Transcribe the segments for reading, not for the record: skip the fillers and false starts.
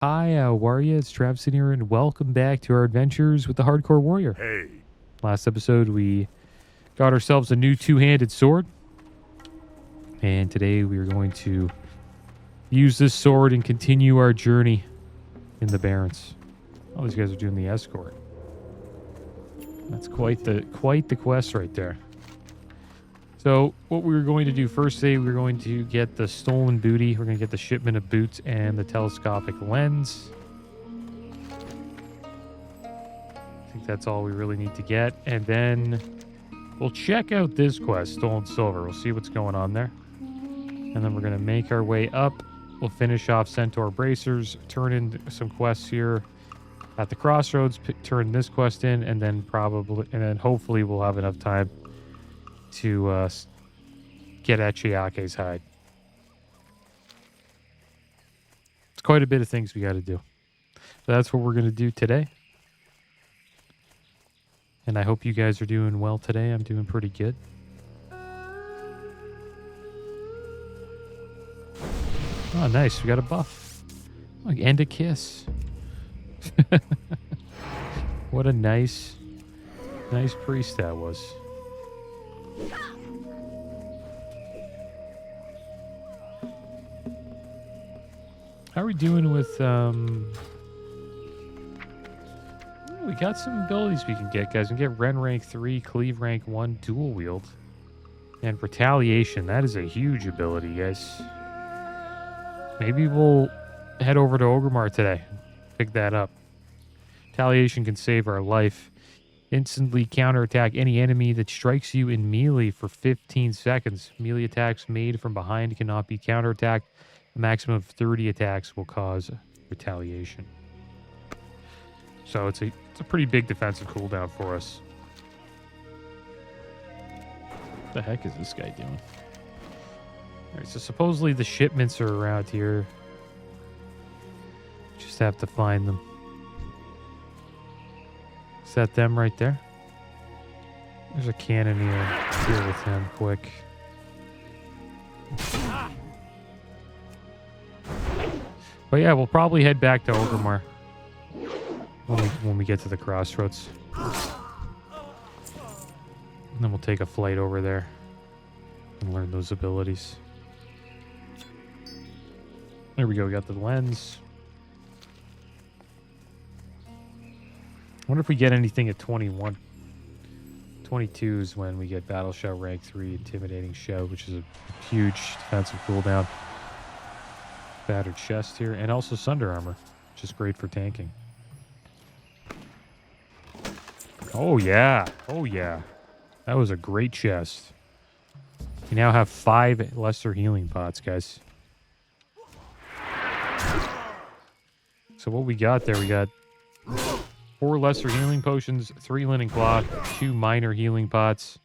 Hi, how are you? It's Travis in here, and welcome back to our adventures with the Hardcore Warrior. Hey. Last episode, we got ourselves a new two-handed sword. And today, we are going to use this sword and continue our journey in the Barrens. Oh, these guys are doing the escort. That's quite the quest right there. So, what we were going to do first today, we were going to get the stolen booty. We're going to get the shipment of boots and the telescopic lens. I think that's all we really need to get. And then we'll check out this quest, Stolen Silver. We'll see what's going on there. And then we're going to make our way up. We'll finish off Centaur Bracers, turn in some quests here at the crossroads, turn this quest in, and then hopefully we'll have enough time to get at Chiake's hide. It's quite a bit of things we got to do. So that's what we're going to do today. And I hope you guys are doing well today. I'm doing pretty good. Oh, nice. We got a buff. Oh, and a kiss. What a nice priest that was. How are we doing with we got some abilities we can get, guys. We can get Ren rank 3, Cleave rank 1, dual wield, and retaliation. That is a huge ability, guys. Maybe we'll head over to Orgrimmar today. Pick that up. Retaliation can save our life. Instantly counterattack any enemy that strikes you in melee for 15 seconds. Melee attacks made from behind cannot be counterattacked. A maximum of 30 attacks will cause retaliation. So it's a pretty big defensive cooldown for us. What the heck is this guy doing? Alright, so supposedly the shipments are around here. Just have to find them. Is that them right there? There's a cannoneer here with him, quick. But yeah, we'll probably head back to Orgrimmar when we get to the crossroads. And then we'll take a flight over there and learn those abilities. There we go, we got the lens. I wonder if we get anything at 21. 22 is when we get Battle Shout rank 3, Intimidating Shout, which is a huge defensive cooldown. Battered chest here, and also Sunder Armor, which is great for tanking. Oh yeah, oh yeah. That was a great chest. We now have 5 lesser healing pots, guys. So what we got there, we got 4 lesser healing potions, 3 linen cloth, 2 minor healing pots,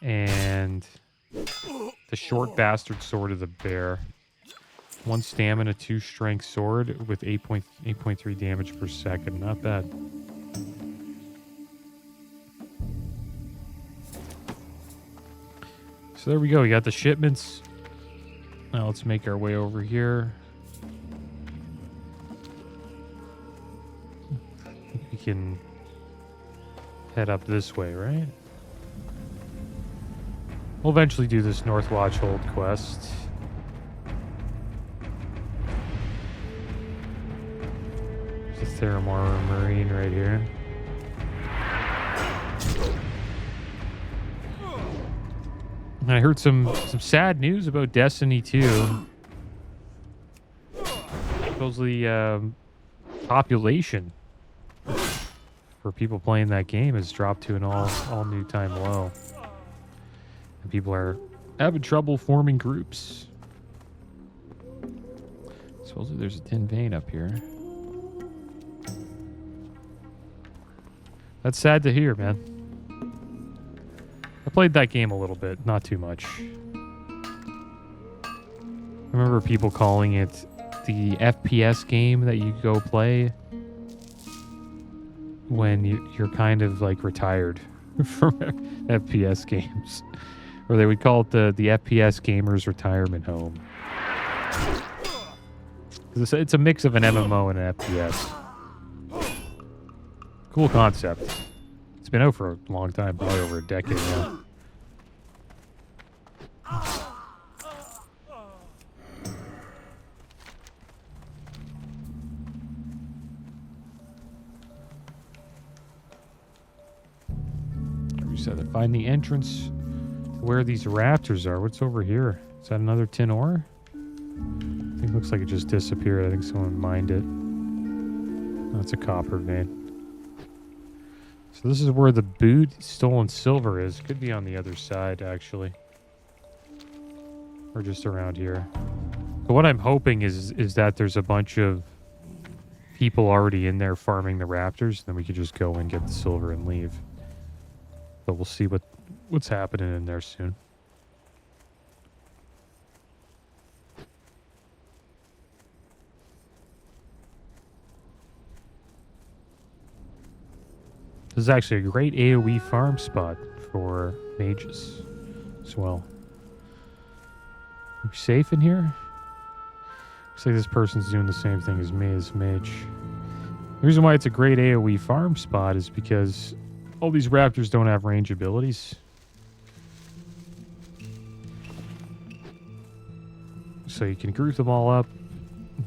and the short bastard sword of the bear. 1 stamina, 2 strength sword with 8.3 damage per second. Not bad. So there we go. We got the shipments. Now let's make our way over here. We can head up this way, right? We'll eventually do this North Watch Hold quest. There's a Theramar Marine right here. And I heard some sad news about Destiny 2. Supposedly, population for people playing that game has dropped to an all new time low. And people are having trouble forming groups. Supposedly there's a tin vein up here. That's sad to hear, man. I played that game a little bit, not too much. I remember people calling it the FPS game that you go play when you're kind of like retired from FPS games. Or they would call it the FPS gamers retirement home. 'Cause it's a mix of an MMO and an FPS. Cool concept. It's been out for a long time, probably over a decade now. We said to find the entrance to where these raptors are. What's over here? Is that another tin ore? I think it looks like it just disappeared. I think someone mined it. That's a copper vein. So this is where the boot stolen silver is. Could be on the other side, actually. Or just around here. But what I'm hoping is that there's a bunch of people already in there farming the raptors. Then we could just go and get the silver and leave. But we'll see what's happening in there soon. This is actually a great AoE farm spot for mages as well. Are we safe in here? Looks like this person's doing the same thing as me as mage. The reason why it's a great AoE farm spot is because all these raptors don't have range abilities. So you can group them all up,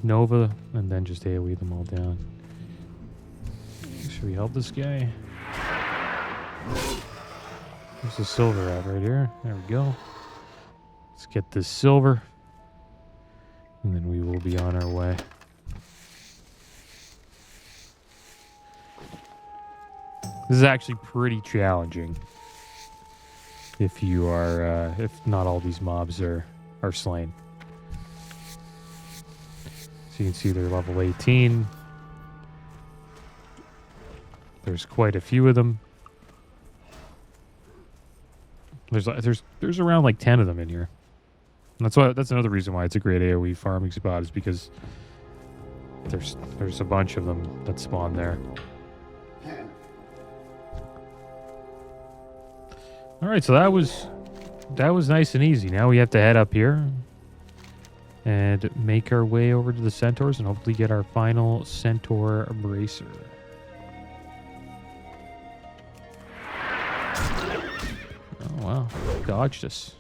Nova, and then just AoE them all down. Should we help this guy? There's the silver at right here. There we go. Let's get this silver. And then we will be on our way. This is actually pretty challenging. If you are, if not all these mobs are slain. So you can see they're level 18. There's quite a few of them. There's around like 10 of them in here. And that's another reason why it's a great AoE farming spot, is because there's a bunch of them that spawn there. All right, so that was nice and easy. Now we have to head up here and make our way over to the centaurs and hopefully get our final centaur bracer. Oh wow, dodged us.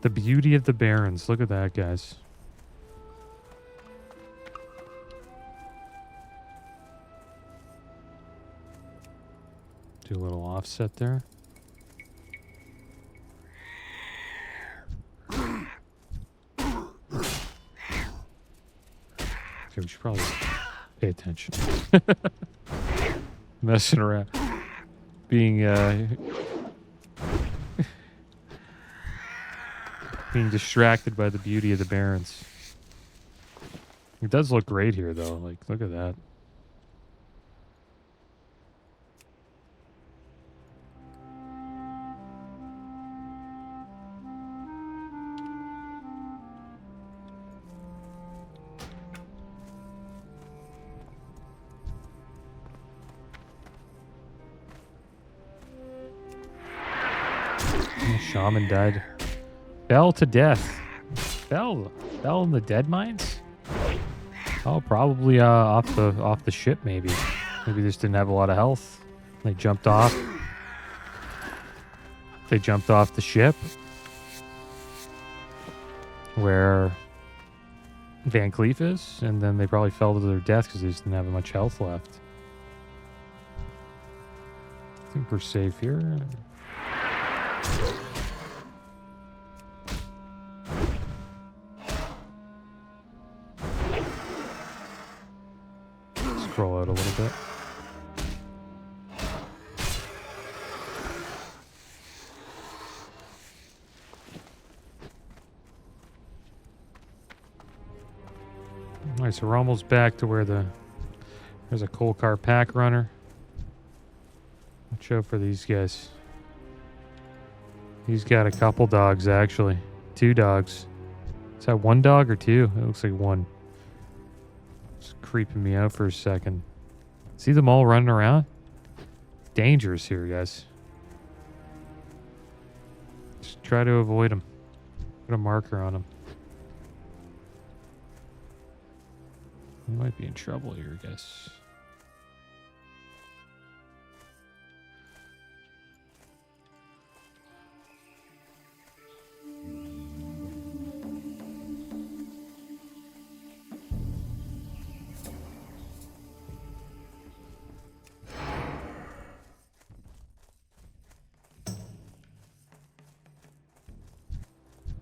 The beauty of the Barrens. Look at that, guys. Do a little offset there. Okay, we should probably pay attention. Messing around. Being distracted by the beauty of the Barrens. It does look great here, though. Like, look at that. Shaman died. Fell to death. Fell in the dead mines? Oh, probably off the ship, maybe. Maybe they just didn't have a lot of health. They jumped off. They jumped off the ship where Van Cleef is, and then they probably fell to their death because they just didn't have much health left. I think we're safe here. Scroll out a little bit. Alright, so we're almost back to where there's a coal car pack runner, which Watch out for these guys. He's got a couple dogs, actually. 2 dogs. Is that 1 dog or 2? It looks like 1. It's creeping me out for a second. See them all running around? Dangerous here, guys. Just try to avoid them. Put a marker on them. We might be in trouble here, guys.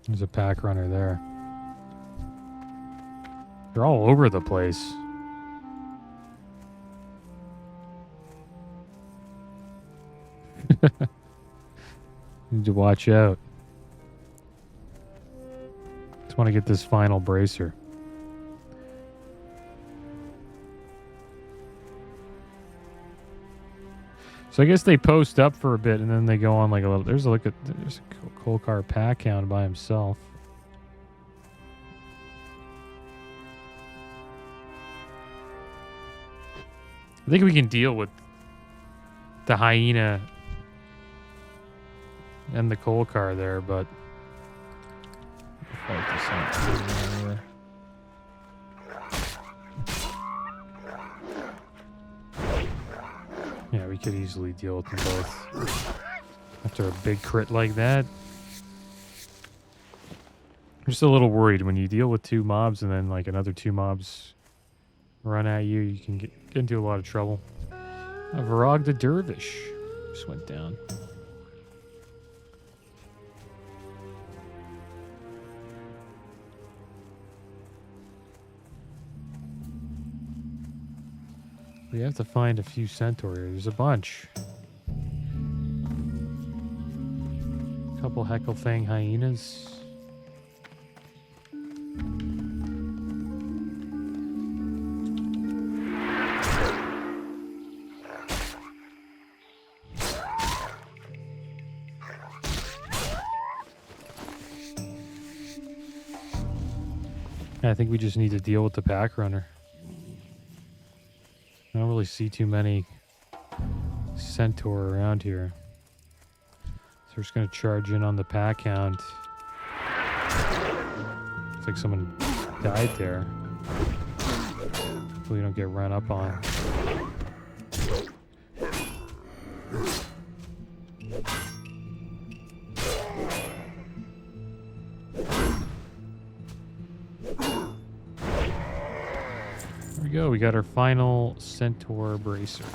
There's a pack runner there. They're all over the place. Need to watch out. Just want to get this final bracer. So I guess they post up for a bit and then they go on like a little. There's a coal car pack hound by himself. I think we can deal with the hyena and the coal car there, but fight this out. Yeah, we could easily deal with them both. After a big crit like that. I'm just a little worried when you deal with 2 mobs and then like another 2 mobs run at you, you can get into a lot of trouble. Varog the Dervish just went down. We have to find a few centaur here. There's a bunch. A couple Hecklefang hyenas. I think we just need to deal with the pack runner. I don't really see too many centaur around here. So we're just going to charge in on the pack hound. Looks like someone died there. Hopefully we don't get run up on. We got our final centaur bracer.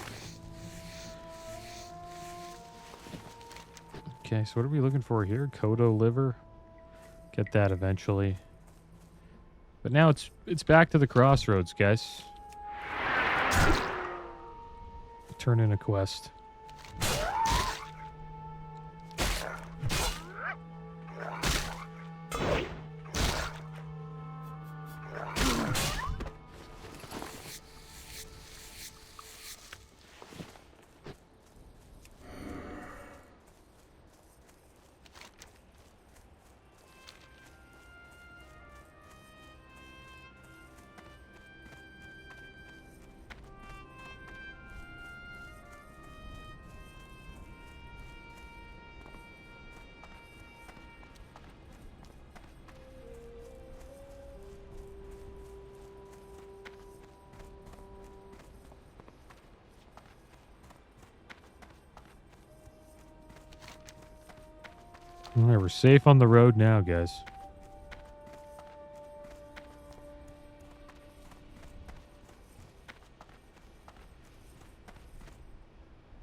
Okay, so what are we looking for here? Kodo liver. Get that eventually. But now it's back to the crossroads, guys. Turn in a quest. All right, we're safe on the road now, guys.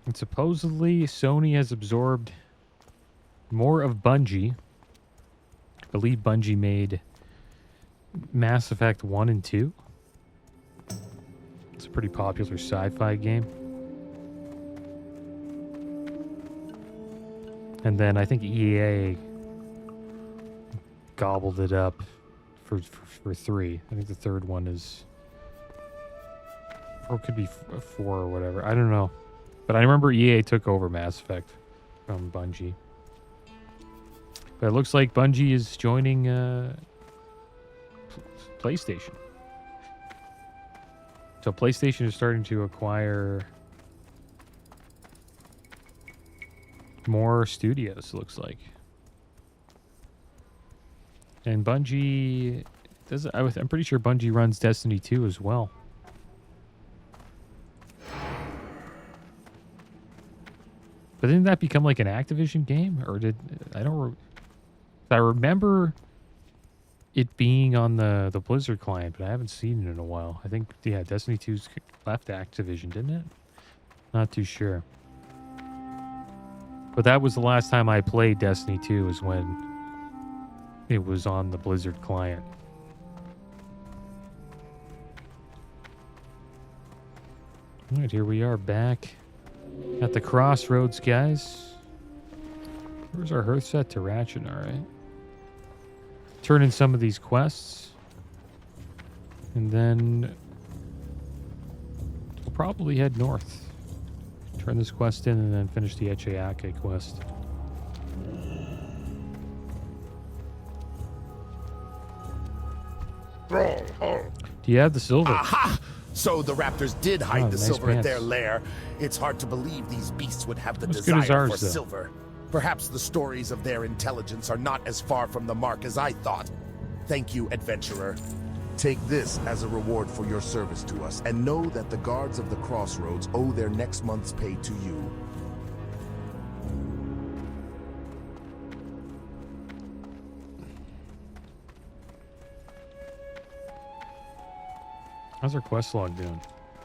And supposedly Sony has absorbed more of Bungie. I believe Bungie made Mass Effect 1 and 2. It's a pretty popular sci-fi game. And then I think EA gobbled it up for 3. I think the third one is... Or it could be 4 or whatever. I don't know. But I remember EA took over Mass Effect from Bungie. But it looks like Bungie is joining PlayStation. So PlayStation is starting to acquire more studios, looks like. And Bungie does. I'm pretty sure Bungie runs Destiny 2 as well. But didn't that become like an Activision game, or did I remember it being on the Blizzard client, but I haven't seen it in a while. I think Destiny 2's left Activision, didn't it? Not too sure. But that was the last time I played Destiny 2, was when it was on the Blizzard client. All right, here we are back at the crossroads, guys. Where's our hearth set to Ratchet? All right. Turn in some of these quests. And then we'll probably head north. Turn this quest in and then finish the Echeake quest. Do you have the silver? Aha! So the raptors did hide the nice silver in pants. their lair. It's hard to believe these beasts would have the As good as desire ours, for though. silver. Perhaps the stories of their intelligence are not as far from the mark as I thought. Thank you, adventurer. Take this as a reward for your service to us, and know that the guards of the crossroads owe their next month's pay to you. How's our quest log doing?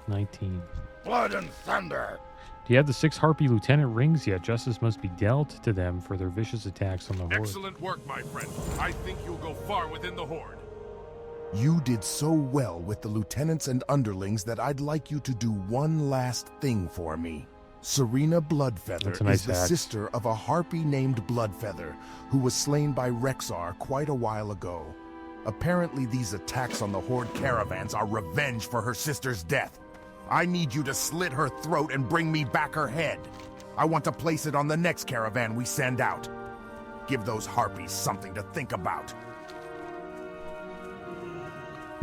19. Blood and thunder! Do you have the 6 Harpy Lieutenant rings yet? Justice must be dealt to them for their vicious attacks on the Horde. Excellent work, my friend. I think you'll go far within the Horde. You did so well with the lieutenants and underlings that I'd like you to do one last thing for me. Serena Bloodfeather That's a nice is the axe. sister of a harpy named Bloodfeather, who was slain by Rexar quite a while ago. Apparently these attacks on the Horde caravans are revenge for her sister's death. I need you to slit her throat and bring me back her head. I want to place it on the next caravan we send out. Give those harpies something to think about.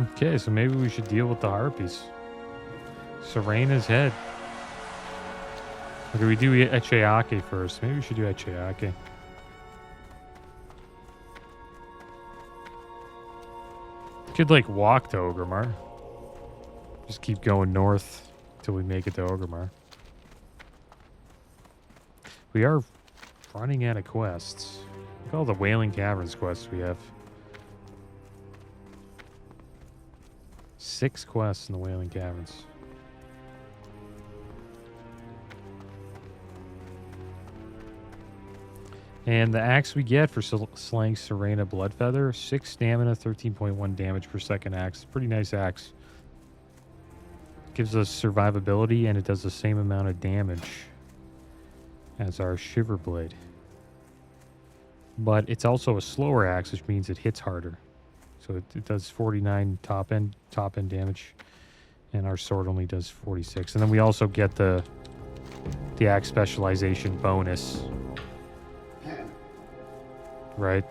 Okay, so maybe we should deal with the Harpies. Serena's head. Okay, we do Echeake first. Maybe we should do Echeake. Could like walk to Orgrimmar. Just keep going north till we make it to Orgrimmar. We are running out of quests. Look at all the Wailing Caverns quests we have. 6 quests in the Wailing Caverns. And the axe we get for slaying Serena Bloodfeather, 6 stamina, 13.1 damage per second axe. Pretty nice axe. Gives us survivability, and it does the same amount of damage as our Shiver Blade. But it's also a slower axe, which means it hits harder. So it does 49 top end damage, and our sword only does 46. And then we also get the axe specialization bonus, right?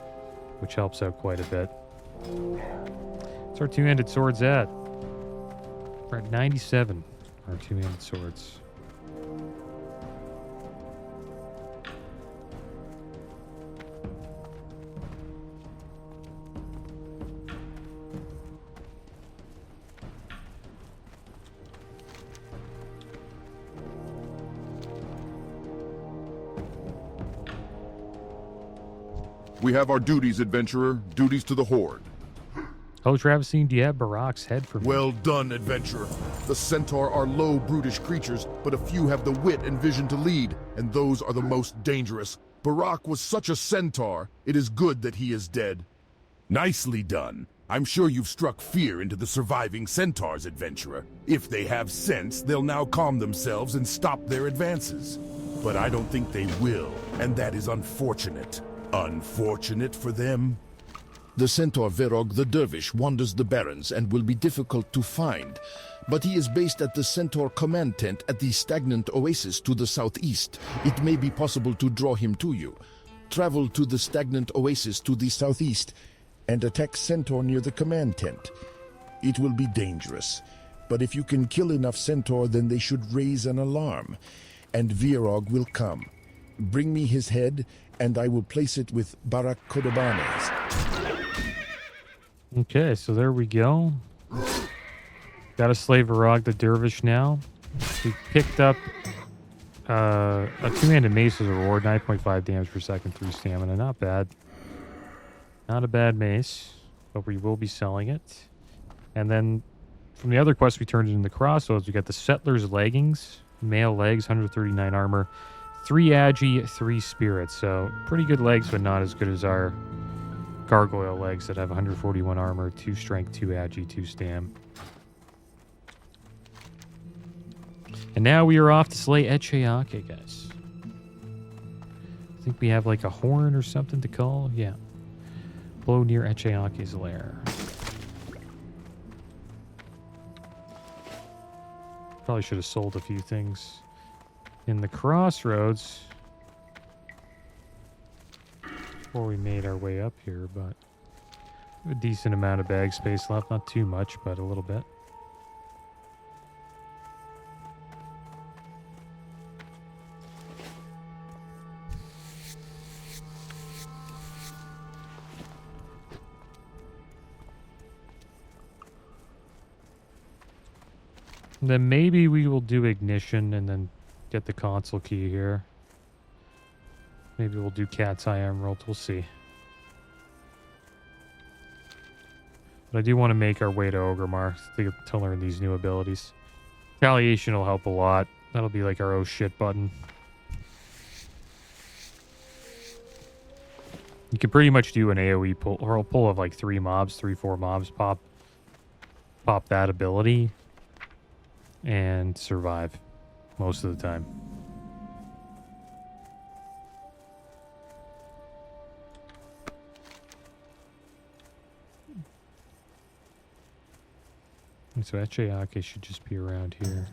Which helps out quite a bit. What's our two-handed swords at? We're at 97. Our two-handed swords. We have our duties, adventurer. Duties to the Horde. Oh, Travestine, do you have Barak's head for me? Well done, adventurer. The Centaur are low, brutish creatures, but a few have the wit and vision to lead, and those are the most dangerous. Barak was such a Centaur. It is good that he is dead. Nicely done. I'm sure you've struck fear into the surviving Centaurs, adventurer. If they have sense, they'll now calm themselves and stop their advances. But I don't think they will, and that is unfortunate. Unfortunate for them? The centaur Verog the Dervish wanders the barrens and will be difficult to find, but he is based at the centaur command tent at the stagnant oasis to the southeast. It may be possible to draw him to you. Travel to the stagnant oasis to the southeast and attack centaur near the command tent. It will be dangerous, but if you can kill enough centaur, then they should raise an alarm, and Verog will come. Bring me his head, and I will place it with Barak Kodobanes. Okay, so there we go. Got to slay Verog the Dervish now. We picked up a two-handed mace as a reward, 9.5 damage per second, 3 stamina. Not bad. Not a bad mace, but we will be selling it. And then from the other quest we turned into the crossroads, we got the Settler's Leggings, male legs, 139 armor, 3 agi, 3 spirits. So pretty good legs, but not as good as our gargoyle legs that have 141 armor, 2 strength, 2 agi, 2 stam. And now we are off to slay Echeake, guys. I think we have like a horn or something to call. Yeah. Blow near Echeake's lair. Probably should have sold a few things in the crossroads before we made our way up here, but a decent amount of bag space left. Not too much, but a little bit. Then maybe we will do ignition and then get the console key here. Maybe we'll do Cat's Eye Emerald. We'll see. But I do want to make our way to Ogremar to learn these new abilities. Retaliation will help a lot. That'll be like our oh shit button. You can pretty much do an AoE pull or a pull of like 3 mobs, 3-4 mobs, pop that ability and survive most of the time. And so Echeake should just be around here.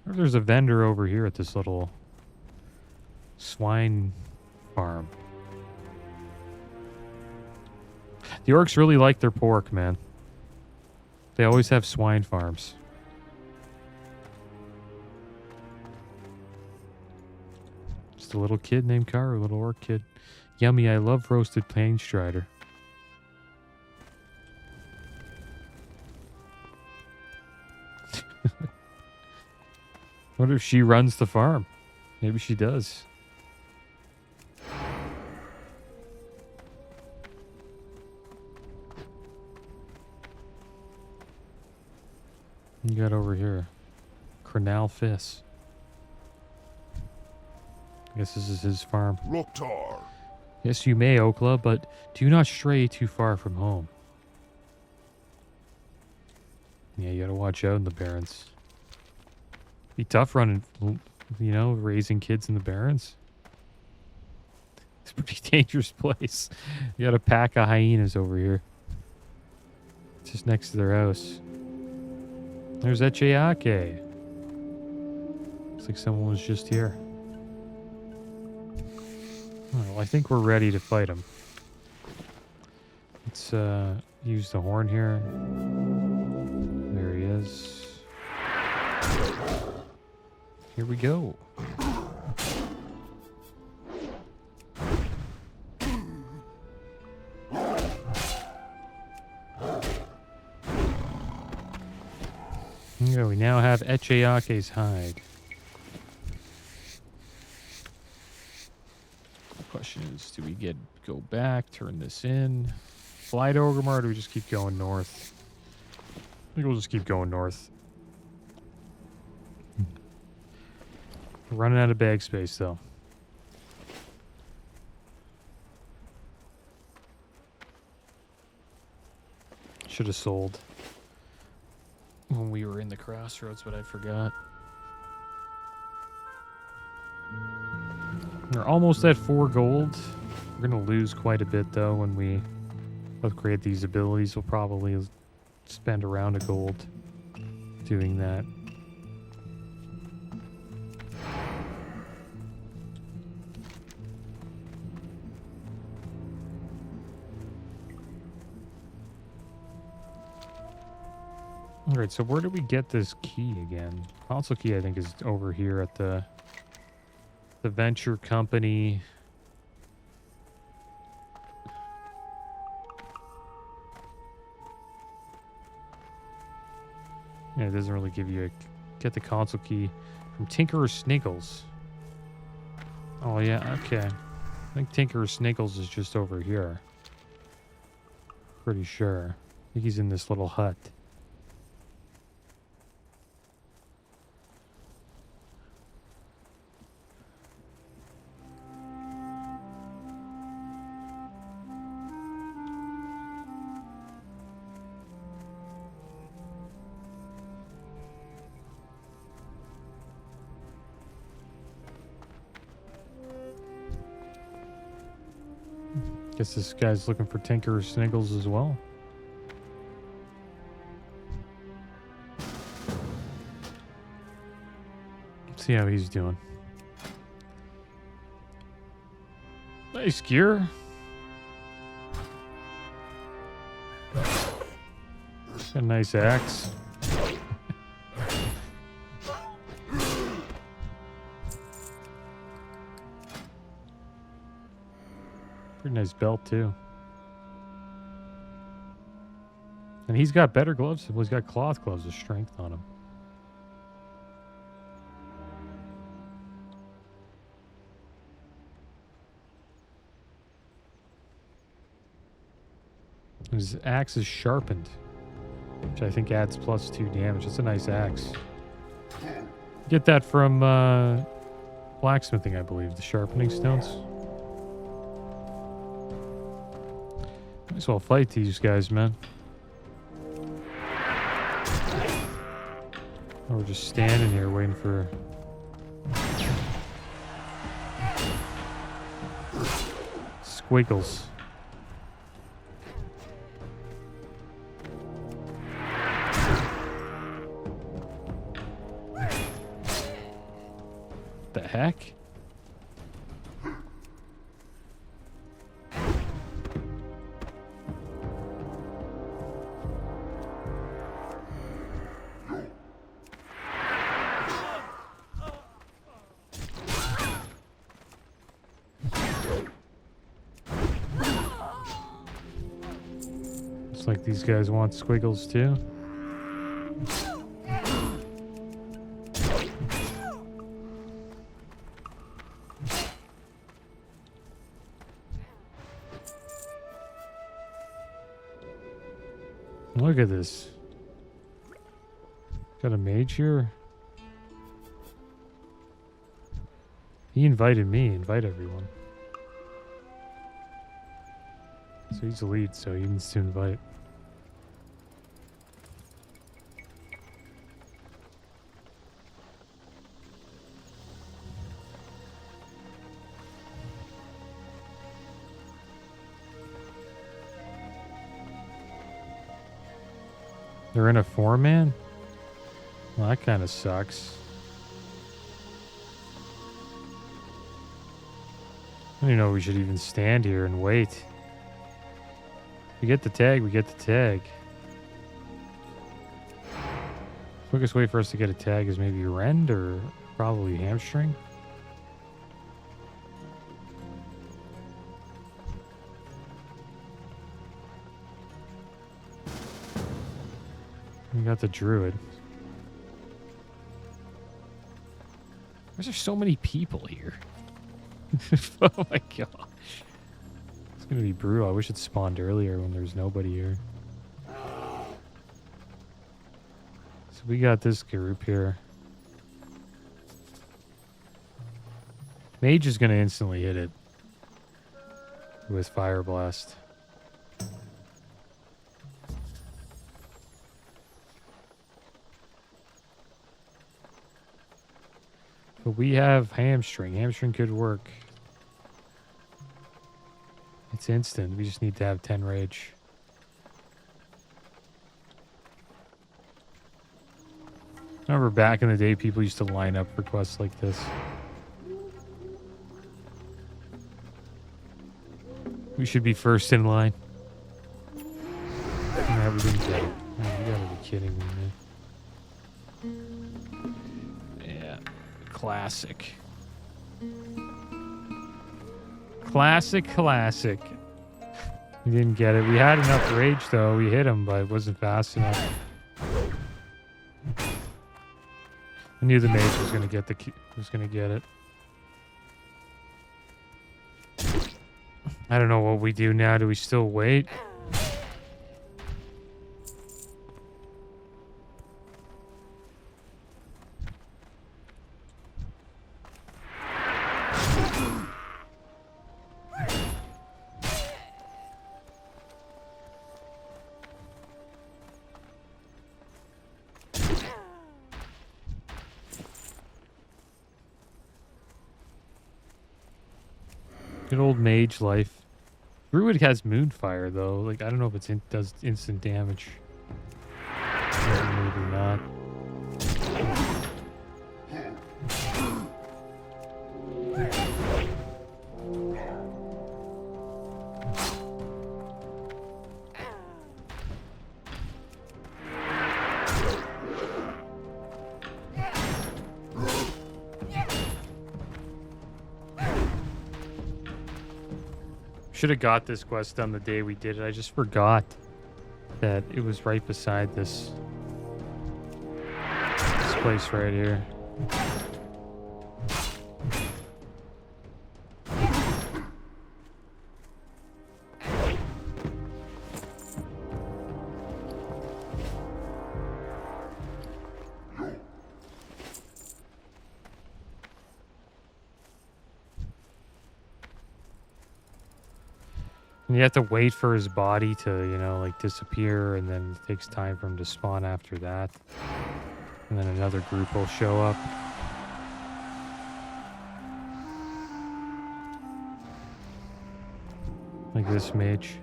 Or there's a vendor over here at this little swine farm. The orcs really like their pork, man. They always have swine farms. Just a little kid named Karu, a little orc kid. Yummy, I love roasted plain strider. Wonder if she runs the farm. Maybe she does. You got over here. Crenal Fiss. I guess this is his farm. Loktar. Yes, you may, Okla, but do not stray too far from home. Yeah, you gotta watch out in the Barrens. Be tough running, you know, raising kids in the Barrens. It's a pretty dangerous place. You got a pack of hyenas over here. Just next to their house. There's Echeake. Looks like someone was just here. Well, I think we're ready to fight him. Let's use the horn here. There he is. Here we go. Yeah, we now have Echeake's hide. The question is, do we go back, turn this in, fly to Ogremar, or do we just keep going north? I think we'll just keep going north. We're running out of bag space, though. Should have sold when we were in the crossroads, but I forgot. We're almost at 4 gold. We're going to lose quite a bit, though, when we upgrade these abilities. We'll probably spend around a gold doing that. Alright, so where do we get this key again? Console key, I think, is over here at the venture company. Yeah, it doesn't really give you a... Get the console key from Tinkerer Sniggles. Oh, yeah, okay. I think Tinkerer Sniggles is just over here. Pretty sure. I think he's in this little hut. Guess this guy's looking for Tinkerer Sniggles as well. Let's see how he's doing. Nice gear. Got a nice axe. Pretty nice belt, too. And he's got better gloves. Well, he's got cloth gloves with strength on him. His axe is sharpened, which I think adds +2 damage. It's a nice axe. Get that from blacksmithing, I believe. The sharpening stones. Might as well fight these guys, man. Or we're just standing here waiting for... Squiggles. The heck? Looks like these guys want squiggles too. Look at this. Got a mage here. He invited me. Invite everyone. So he's the lead, so he needs to invite. They're in a 4-man? Well, that kind of sucks. I don't even know if we should even stand here and wait. We get the tag, we get the tag. Quickest way for us to get a tag is maybe rend or probably hamstring. We got the druid. Why is there so many people here? Oh my gosh. It's gonna be brutal. I wish it spawned earlier when there's nobody here. So we got this group here. Mage is gonna instantly hit it with Fire Blast. But we have hamstring. Hamstring could work. It's instant. We just need to have 10 rage. Remember back in the day, people used to line up for quests like this. We should be first in line. No, we didn't get it. Oh, you gotta be kidding me, man. Yeah. Classic. Classic. We didn't get it. We had enough rage, though. We hit him, but it wasn't fast enough. I knew the mage was gonna get it. I don't know what we do now. Do we still wait? Good old mage life. Druid has Moonfire, though. Like, I don't know if it does instant damage. Maybe not. Should have got this quest done the day we did it. I just forgot that it was right beside this place right here. And you have to wait for his body to, you know, like disappear, and then it takes time for him to spawn after that. And then another group will show up. Like this mage.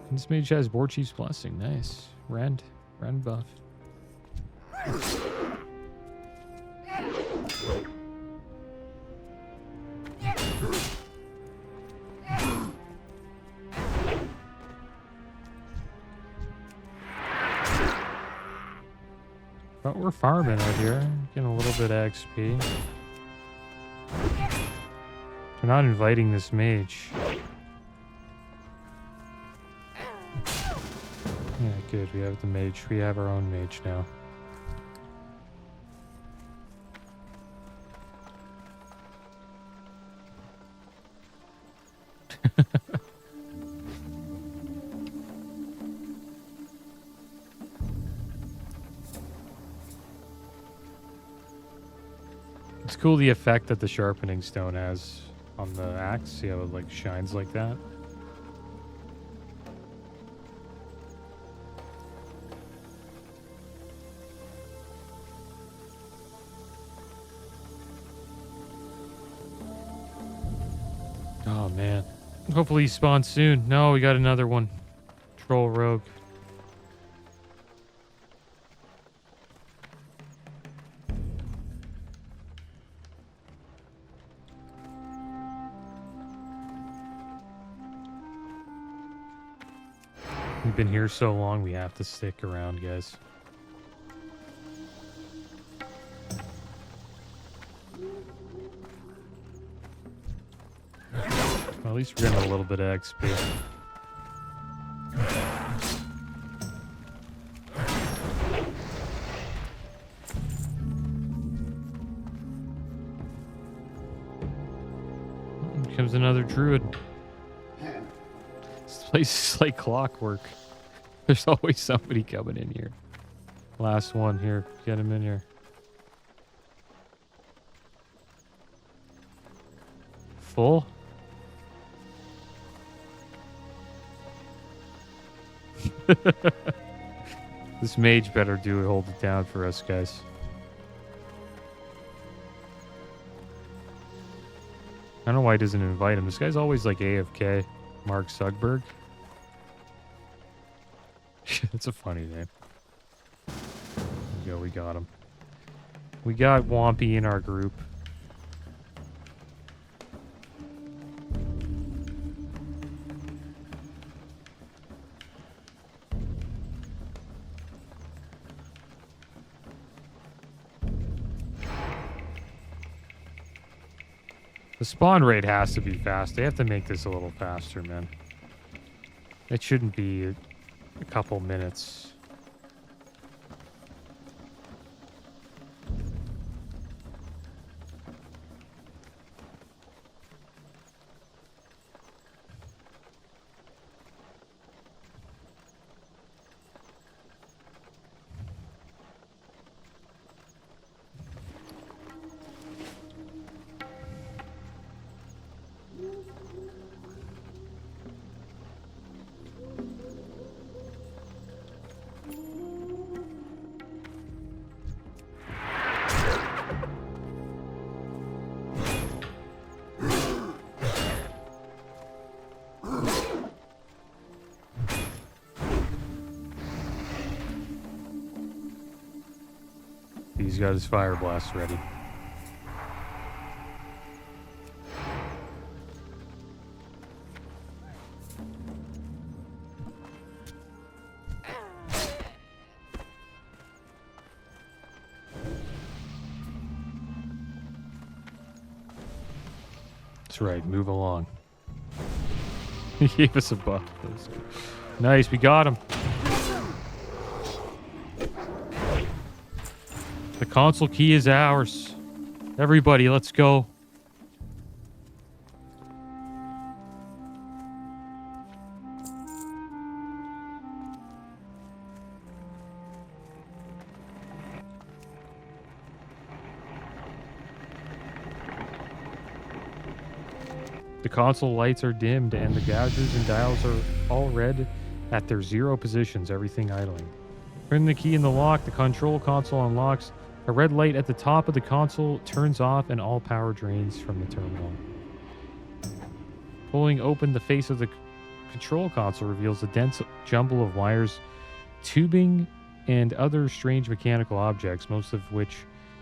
And this mage has War Chief's Blessing. Nice. Rend buff. But we're farming out here, getting a little bit of XP. We're not inviting this mage. Yeah, good. We have the mage. We have our own mage now. It's cool the effect that the sharpening stone has on the axe. See how it like shines like that? Oh man. Hopefully he spawns soon. No, we got another one. Troll rogue. We've been here so long, we have to stick around, guys. Well, at least we're getting a little bit of XP. Here comes another druid. This place is like clockwork. There's always somebody coming in here. Last one here. Get him in here. Full? This mage better hold it down for us, guys. don't know why he doesn't invite him. This guy's always like AFK. Mark Sugberg. That's a funny name. There we go, we got him. We got Wompy in our group. The spawn rate has to be fast. They have to make this a little faster, man. It shouldn't be a couple minutes. He's got his fire blast ready. That's right, move along. He gave us a buff. Nice, we got him. The console key is ours. Everybody, let's go. The console lights are dimmed and the gauges and dials are all red at their 0 positions, everything idling. Turn the key in the lock, the control console unlocks. A red light at the top of the console turns off and all power drains from the terminal. Pulling open the face of the control console reveals a dense jumble of wires, tubing, and other strange mechanical objects, most of which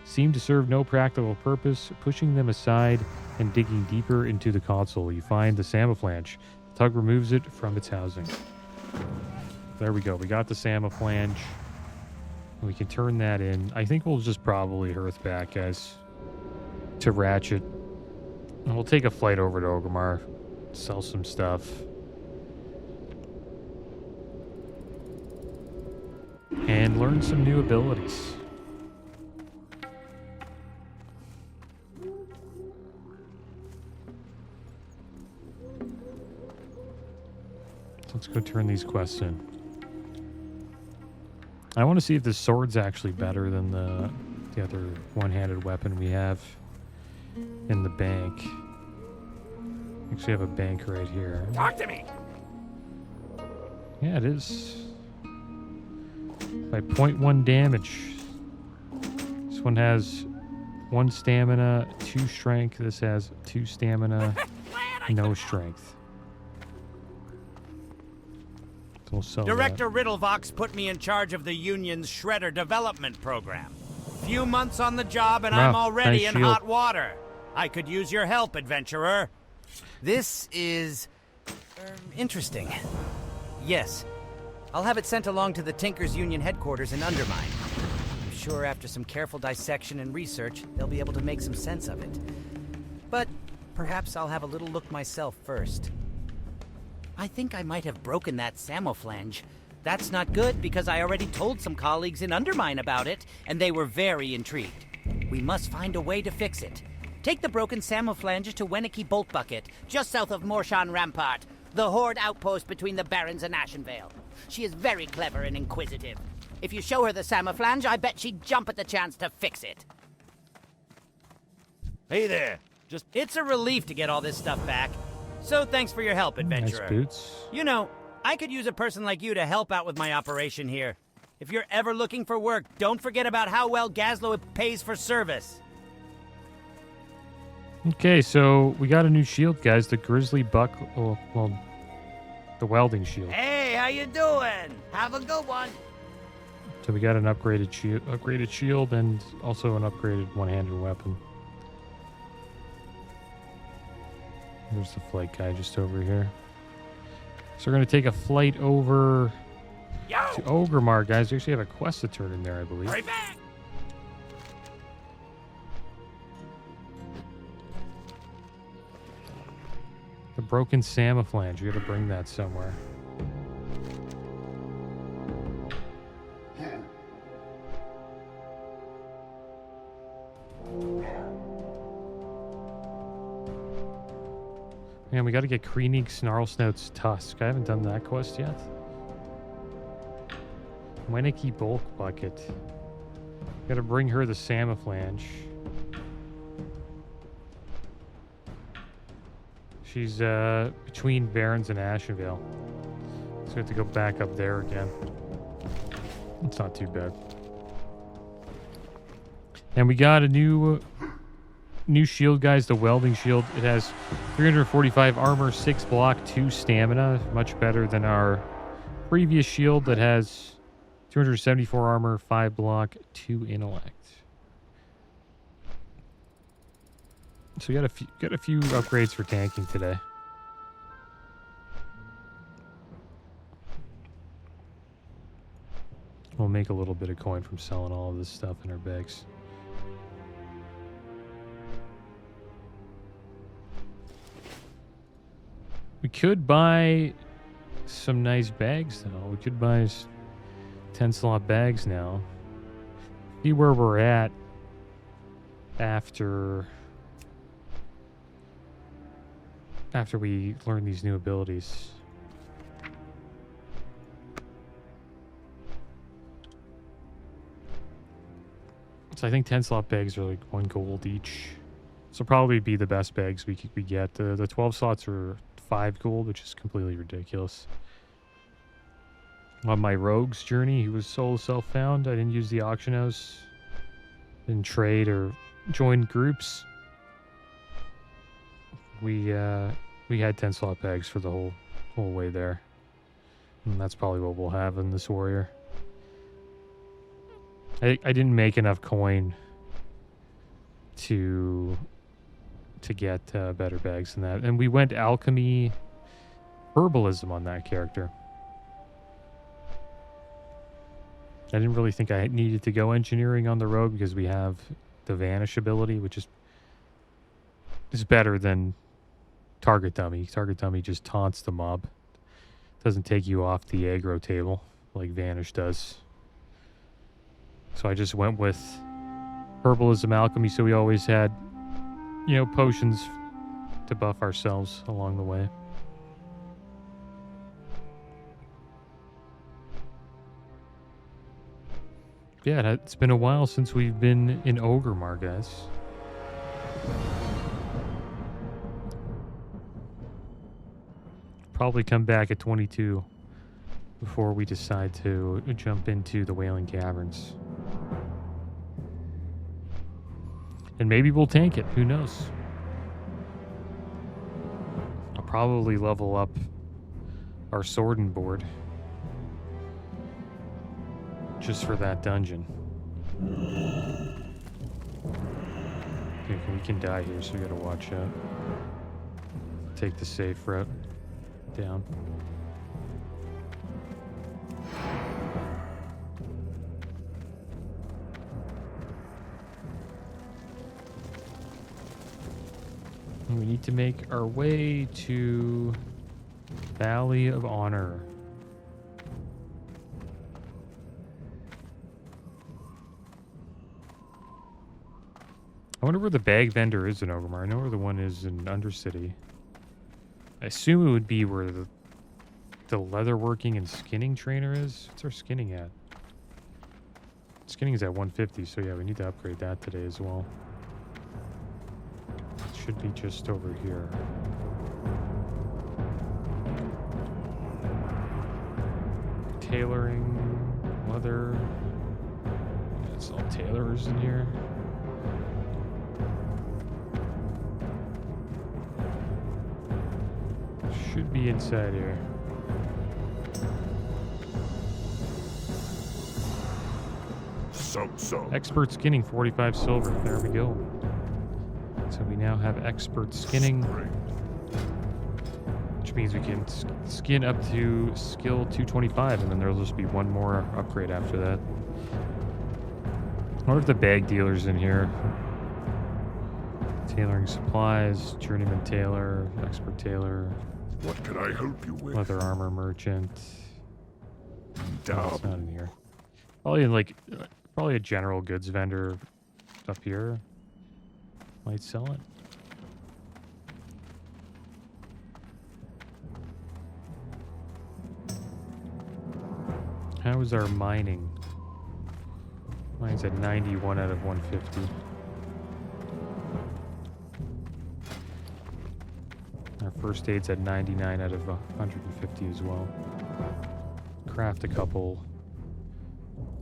seem to serve no practical purpose. Pushing them aside and digging deeper into the console, you find the Samoflange. The tug removes it from its housing. There we go. We got the Samoflange. We can turn that in. I think we'll just probably hearth back, guys, to Ratchet. And we'll take a flight over to Orgrimmar, sell some stuff. And learn some new abilities. Let's go turn these quests in. I want to see if this sword's actually better than the other one-handed weapon we have in the bank. Actually have a bank right here. Talk to me! Yeah, it is. By 0.1 damage. This one has 1 stamina, 2 strength. This has 2 stamina, no strength. So we'll sell Director Riddlevox put me in charge of the Union's Shredder development program. Few months on the job and I'm already in hot water. I could use your help, adventurer. This is... interesting. Yes. I'll have it sent along to the Tinkers Union headquarters in Undermine. I'm sure after some careful dissection and research, they'll be able to make some sense of it. But perhaps I'll have a little look myself first. I think I might have broken that Samoflange. That's not good because I already told some colleagues in Undermine about it, and they were very intrigued. We must find a way to fix it. Take the broken Samoflange to Wenicky Bolt Bucket, just south of Morshan Rampart, the Horde outpost between the Barrens and Ashenvale. She is very clever and inquisitive. If you show her the Samoflange, I bet she'd jump at the chance to fix it. Hey there. It's a relief to get all this stuff back. So thanks for your help, adventurer. Nice boots. You know, I could use a person like you to help out with my operation here. If you're ever looking for work, don't forget about how well Gazlo pays for service. Okay, so we got a new shield, guys. The Grizzly Buck. Oh, well, the welding shield. Hey, how you doing? Have a good one. So we got an upgraded shield, and also an upgraded one-handed weapon. There's the flight guy just over here. So we're gonna take a flight over to Ogremar, guys. We actually have a quest to turn in there, I believe. Right back. The broken Samaflange. We gotta bring that somewhere. Man, we gotta get Kreenig Snarlsnout's Tusk. I haven't done that quest yet. Weniki Bulk Bucket. Gotta bring her the Samaflange. She's between Barrens and Ashenvale. So we have to go back up there again. It's not too bad. And we got a new shield, guys, the welding shield. It has 345 armor, 6 block, 2 stamina. Much better than our previous shield that has 274 armor, 5 block, 2 intellect. So we got a few upgrades for tanking today. We'll make a little bit of coin from selling all of this stuff in our bags. We could buy some nice bags, though. We could buy 10-slot bags now. See where we're at after we learn these new abilities. So I think 10-slot bags are like 1 gold each. So probably be the best bags we get. The 12 slots are 5 gold, which is completely ridiculous. On my rogue's journey, he was solo self-found. I didn't use the auction house. Didn't trade or join groups. We had 10-slot bags for the whole way there. And that's probably what we'll have in this warrior. I didn't make enough coin to get better bags than that. And we went alchemy herbalism on that character. I didn't really think I needed to go engineering on the rogue because we have the vanish ability, which is better than target dummy. Target dummy just taunts the mob. Doesn't take you off the aggro table like vanish does. So I just went with herbalism alchemy, so we always had, potions to buff ourselves along the way. Yeah, it's been a while since we've been in Ogremar, guys. Probably come back at 22 before we decide to jump into the Wailing Caverns. And maybe we'll tank it. Who knows? I'll probably level up our sword and board just for that dungeon. Okay, we can die here, so we gotta watch out. Take the safe route down. We need to make our way to Valley of Honor. I wonder where the bag vendor is in Ogremar. I know where the one is in Undercity. I assume it would be where the leatherworking and skinning trainer is. What's our skinning at? Skinning is at 150, so yeah, we need to upgrade that today as well. It should be just over here. Tailoring, leather. Yeah, it's all tailors in here. should be inside here. So. Expert skinning, 45 silver. There we go. So we now have expert skinning, which means we can skin up to skill 225, and then there'll just be one more upgrade after that. I wonder if the bag dealer's in here. Tailoring supplies, journeyman tailor, expert tailor. What can I help you with? Leather armor merchant. No, it's not in here. Probably a general goods vendor up here might sell it. How is our mining? Mine's at 91 out of 150. Our first aid's at 99 out of 150 as well. Craft a couple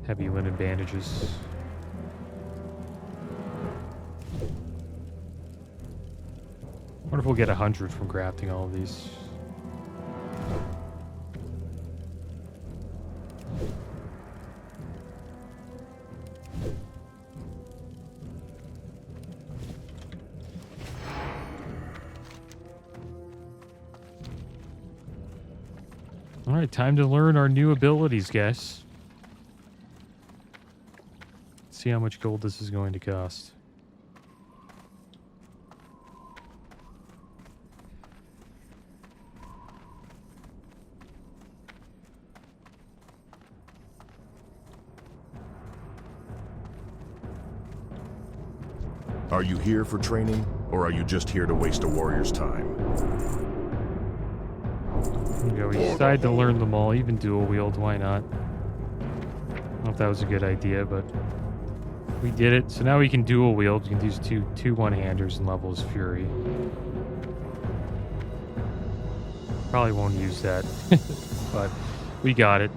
heavy linen bandages. I wonder if we'll get 100 from crafting all of these. All right, time to learn our new abilities, guys. Let's see how much gold this is going to cost. Are you here for training, or are you just here to waste a warrior's time? You know, we decided to learn them all, even dual wield, why not? I don't know if that was a good idea, but we did it. So now we can dual wield. We can use two one-handers and level as Fury. Probably won't use that, but we got it.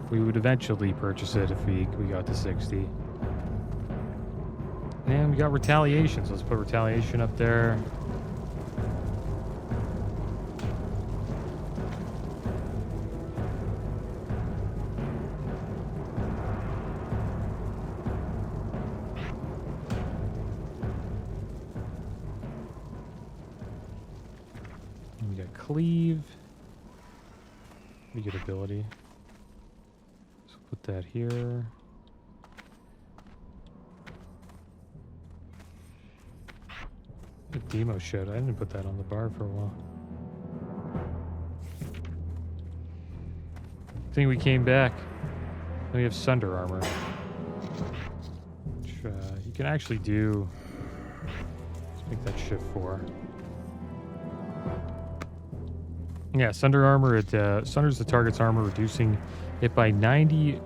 We would eventually purchase it if we got to 60. And we got retaliation, so let's put retaliation up there. And we got cleave. Pretty good ability. So put that here. The demo showed. I didn't put that on the bar for a while. I think we came back. Now we have Sunder armor. Which, you can actually do. Let's make that shift 4. Yeah, Sunder armor. It sunders the target's armor, reducing it by 90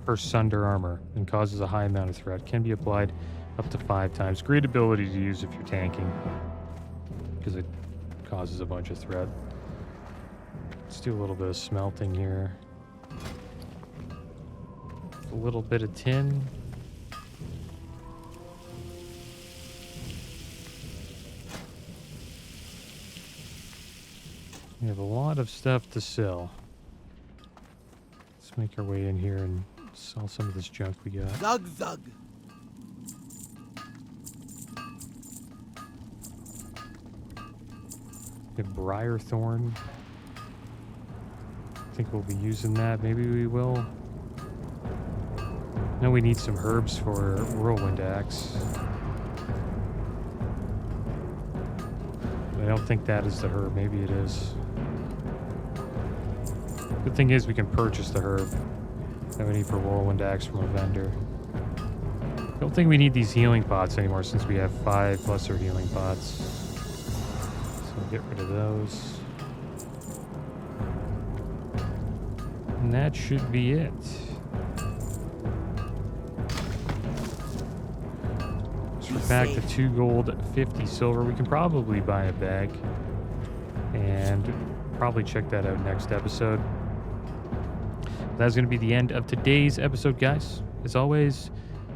per Sunder armor, and causes a high amount of threat. Can be applied up to 5 times. Great ability to use if you're tanking, because it causes a bunch of threat. Let's do a little bit of smelting here. A little bit of tin. We have a lot of stuff to sell. Let's make our way in here and sell some of this junk we got. Zug zug. We have Briarthorn. I think we'll be using that. Maybe we will. No, we need some herbs for Whirlwind Axe. I don't think that is the herb. Maybe it is. Good thing is we can purchase the herb that we need for Whirlwind Axe from a vendor. Don't think we need these healing pots anymore since we have 5 lesser healing pots. Get rid of those. And that should be it. So we're back to 2 gold, 50 silver. We can probably buy a bag. And probably check that out next episode. That's going to be the end of today's episode, guys. As always,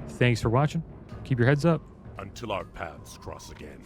thanks for watching. Keep your heads up. Until our paths cross again.